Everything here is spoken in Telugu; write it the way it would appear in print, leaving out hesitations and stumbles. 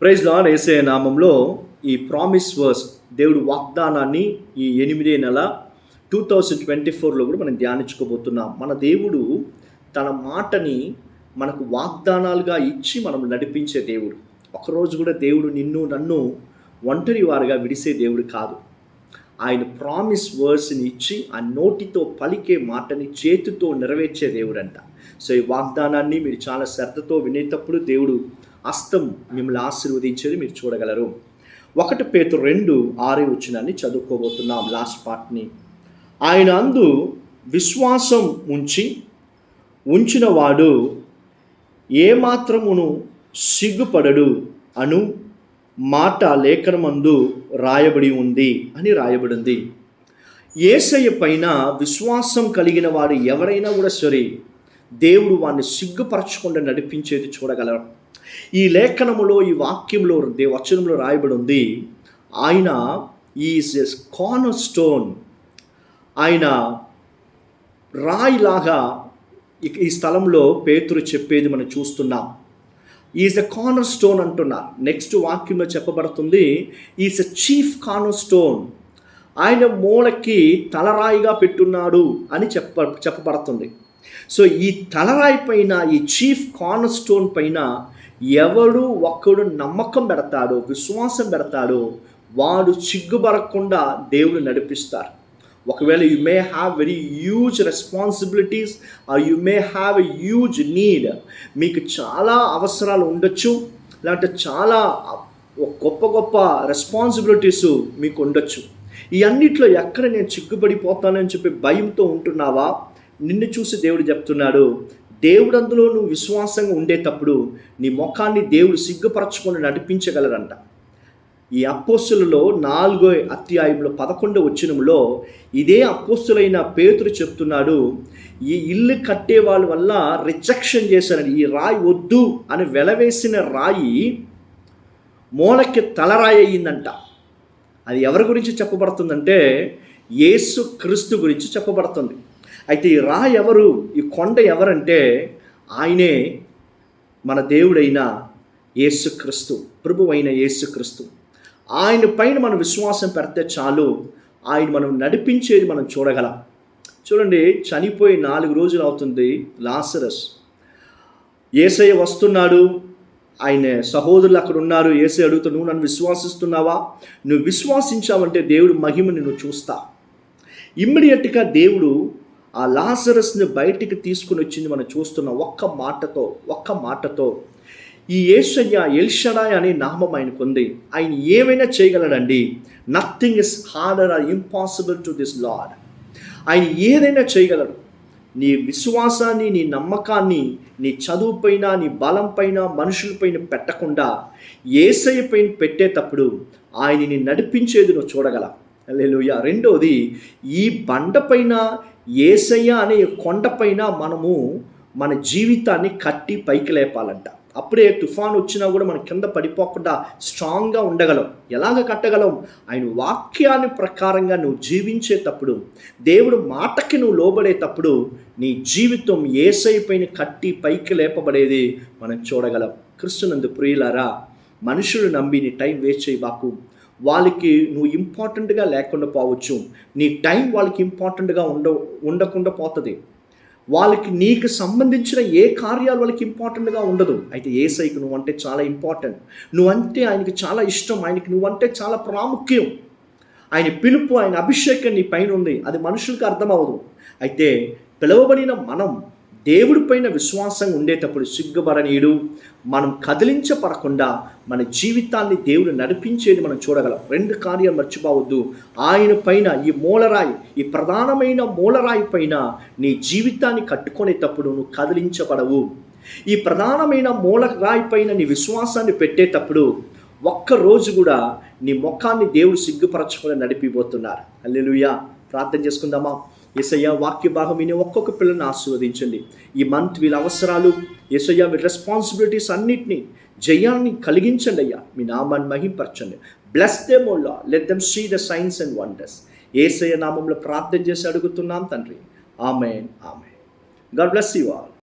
Praise lord. యేసయ్య నామంలో ఈ ప్రామిస్ వర్స్, దేవుడు వాగ్దానాన్ని ఈ 8వ నెల 2024లో కూడా మనం ధ్యానించుకోబోతున్నాం. మన దేవుడు తన మాటని మనకు వాగ్దానాలుగా ఇచ్చి మనం నడిపించే దేవుడు. ఒకరోజు కూడా దేవుడు నిన్ను నన్ను ఒంటరి వారుగా విడిసే దేవుడు కాదు. ఆయన ప్రామిస్ వర్డ్స్ని ఇచ్చి ఆ నోటితో పలికే మాటని చేతితో నెరవేర్చే దేవుడు అంట. సో ఈ వాగ్దానాన్ని మీరు చాలా శ్రద్ధతో వినేటప్పుడు దేవుడు హస్తం మిమ్మల్ని ఆశీర్వదించేది మీరు చూడగలరు. 1 పేతురు 2:6 చదువుకోబోతున్నాం, లాస్ట్ పార్ట్ని. ఆయన అందు విశ్వాసం ఉంచిన వాడు ఏమాత్రమును సిగ్గుపడడు అను మాట లేఖనమందు రాయబడి ఉంది అని రాయబడింది. యేసయ్య పైన విశ్వాసం కలిగిన వాడు ఎవరైనా కూడా సరే, దేవుడు వాడిని సిగ్గుపరచకుండా నడిపించేది చూడగలరు. ఈ లేఖనములో, ఈ వాక్యంలో, వచనంలో రాయబడి ఉంది, ఆయన ఈజ్ ఎ కార్నర్ స్టోన్. ఆయన రాయిలాగా ఈ స్థలంలో పేతురు చెప్పేది మనం చూస్తున్నాం. ఈజ్ ఎ కార్నర్ స్టోన్ అంటున్నారు. నెక్స్ట్ వాక్యంలో చెప్పబడుతుంది, is a chief corner stone. ఆయన మూలకి తలరాయిగా పెట్టున్నాడు అని చెప్పబడుతుంది. సో ఈ తలరాయి పైన, ఈ చీఫ్ కార్నర్ స్టోన్ పైన ఎవడు ఒక్కడు నమ్మకం పెడతాడో, విశ్వాసం పెడతాడో, వాడు సిగ్గుపడకుండా దేవుడు నడిపిస్తారు. ఒకవేళ you may have very huge responsibilities or you may have a huge need, మీకు చాలా అవసరాలు ఉండొచ్చు, లేదంటే చాలా గొప్ప గొప్ప రెస్పాన్సిబిలిటీస్ మీకు ఉండొచ్చు. ఈ అన్నిట్లో ఎక్కడ నేను సిగ్గుపడిపోతానని చెప్పి భయంతో ఉంటున్నావా? నిన్ను చూసి దేవుడు చెప్తున్నాడు, దేవుడు అందులో నువ్వు విశ్వాసంగా ఉండేటప్పుడు నీ ముఖాన్ని దేవుడు సిగ్గుపరచుకొని నడిపించగలరంట. ఈ అపోస్తులలో 4వ అధ్యాయంలో 11వ వచనంలో ఇదే అపోస్తులైన పేతురు చెప్తున్నాడు, ఈ ఇల్లు కట్టే వాళ్ళ వల్ల రిజెక్షన్ చేశారని, ఈ రాయి వద్దు అని వెలవేసిన రాయి మూలకి తలరాయి అయ్యిందంట. అది ఎవరి గురించి చెప్పబడుతుందంటే యేసు క్రీస్తు గురించి చెప్పబడుతుంది. అయితే ఈ రాయి ఎవరు, ఈ కొండ ఎవరంటే ఆయనే మన దేవుడైన యేసుక్రీస్తు, ప్రభువైన యేసుక్రీస్తు. ఆయన పైన మనం విశ్వాసం పెడితే చాలు, ఆయన మనం నడిపించేది మనం చూడగలం. చూడండి, చనిపోయి 4 రోజులు అవుతుంది లాజరస్. యేసయ్య వస్తున్నాడు, ఆయన సహోదరులు అక్కడ ఉన్నారు. యేసయ్య అడుగుతూ, నువ్వు నన్ను విశ్వాసిస్తున్నావా? నువ్వు విశ్వాసించావంటే దేవుడు మహిమని నువ్వు చూస్తా. ఇమ్మీడియట్గా దేవుడు ఆ లాజరస్ని బయటికి తీసుకుని వచ్చింది మనం చూస్తున్నాం. ఒక్క మాటతో. ఈ యేసయ్య ఎల్షడాయ్ అనే నామం ఆయనకు ఉంది. ఆయన ఏమైనా చేయగలడండి. Nothing is harder or impossible to this lord. ఆయన ఏదైనా చేయగలడు. నీ విశ్వాసాన్ని, నీ నమ్మకాన్ని నీ చదువు పైన, నీ బలం పైన, మనుషులపైన పెట్టకుండా యేసయ్య పైన పెట్టేటప్పుడు ఆయనని నడిపించేది నువ్వు చూడగల. హల్లెలూయా. రెండోది, ఈ బండపైన, యేసయ్య అనే కొండపైన మనము మన జీవితాన్ని కట్టి పైకి లేపాలంట. అప్పుడే తుఫాను వచ్చినా కూడా మనం కింద పడిపోకుండా స్ట్రాంగ్గా ఉండగలం. ఎలాగ కట్టగలం? ఆయన వాక్యాన్ని ప్రకారంగా నువ్వు జీవించేటప్పుడు, దేవుడు మాటకి నువ్వు లోబడేటప్పుడు నీ జీవితం యేసయ్య పైన కట్టి పైకి లేపబడేది మనం చూడగలం. క్రీస్తునందు ప్రియులారా, మనుషులు నమ్మి నీ టైం వేస్ట్ చేయబాకు. వాళ్ళకి నువ్వు ఇంపార్టెంట్గా లేకుండా పోవచ్చు. నీ టైం వాళ్ళకి ఇంపార్టెంట్గా ఉండకుండా పోతుంది. వాళ్ళకి నీకు సంబంధించిన ఏ కార్యాలు వాళ్ళకి ఇంపార్టెంట్గా ఉండదు. అయితే యేసయ్యకు నువ్వంటే చాలా ఇంపార్టెంట్. నువ్వంటే ఆయనకి చాలా ఇష్టం. ఆయనకి నువ్వంటే చాలా ప్రాముఖ్యం. ఆయన పిలుపు, ఆయన అభిషేకం నీ పైన ఉంది. అది మనుషులకు అర్థమవదు. అయితే పిలువబడిన మనం దేవుడి పైన విశ్వాసంగా ఉండేటప్పుడు సిగ్గుపడనీయుడు. మనం కదిలించబడకుండా మన జీవితాన్ని దేవుడు నడిపించేది మనం చూడగలం. 2 కార్యాలు మర్చిపోవద్దు. ఆయన పైన, ఈ మూలరాయి, ఈ ప్రధానమైన మూలరాయి పైన నీ జీవితాన్ని కట్టుకునేటప్పుడు నువ్వు కదిలించబడవు. ఈ ప్రధానమైన మూలరాయి పైన నీ విశ్వాసాన్ని పెట్టేటప్పుడు ఒక్కరోజు కూడా నీ ముఖాన్ని దేవుడు సిగ్గుపరచుకొని నడిపిపోతున్నారు. హల్లెలూయా. ప్రార్థన చేసుకుందామా? యేసయ్య, వాక్య భాగం విని ఒక్కొక్క పిల్లల్ని ఆశీర్వదించండి. ఈ మంత్ వీళ్ళ అవసరాలు, యేసయ్య వీళ్ళ రెస్పాన్సిబిలిటీస్ అన్నిటినీ జయాన్ని కలిగించండి అయ్యా. మీ నామాన్ని మహింపరచండి. Bless them O lord, let them see the signs and wonders. యేసయ్య నామంలో ప్రార్థన చేసి అడుగుతున్నాం తండ్రి. ఆమేన్. God bless you all.